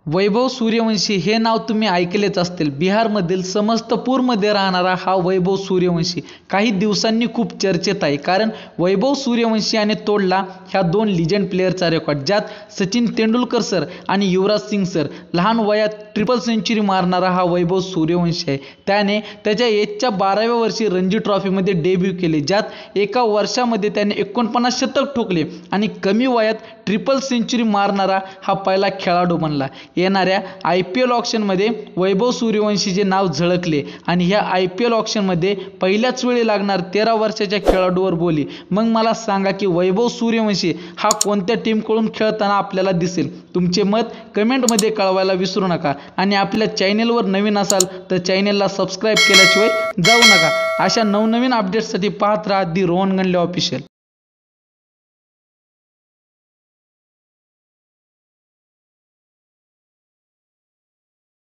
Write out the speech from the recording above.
वैभव सूर्यवंशी हे नाव तुम्ही ऐकलेच असतील। बिहारमधील समस्तपूरमध्ये राहणारा हा वैभव सूर्यवंशी काही दिवसांनी खूप चर्चेत आहे, कारण वैभव सूर्यवंशी याने तोडला ह्या दोन लिजेंड प्लेअरचा रेकॉर्ड, ज्यात सचिन तेंडुलकर सर आणि युवराज सिंग सर। लहान वयात ट्रिपल सेंचुरी मारणारा हा वैभव सूर्यवंशी आहे। त्याने त्याच्या एजच्या 12व्या वर्षी रणजी ट्रॉफीमध्ये डेब्यू केले, ज्यात एका वर्षामध्ये त्याने 49 शतक ठोकले आणि कमी वयात ट्रिपल सेंचुरी मारणारा हा पहिला खेळाडू बनला। येणाऱ्या IPL ऑक्शनमध्ये वैभव सूर्यवंशीचे नाव झळकले आणि ह्या IPL ऑक्शनमध्ये पहिल्याच वेळी लागणार 13 वर्षाच्या खेळाडूवर बोली। मग मला सांगा की वैभव सूर्यवंशी हा कोणत्या टीमकडून खेळताना आपल्याला दिसेल? तुमचे मत कमेंटमध्ये कळवायला विसरू नका आणि आपल्या चॅनेलवर नवीन असाल तर चॅनेलला सबस्क्राईब केल्याशिवाय जाऊ नका। अशा नवनवीन अपडेट्ससाठी पाहत राहा दी रोहन गंडले ऑफिशियल।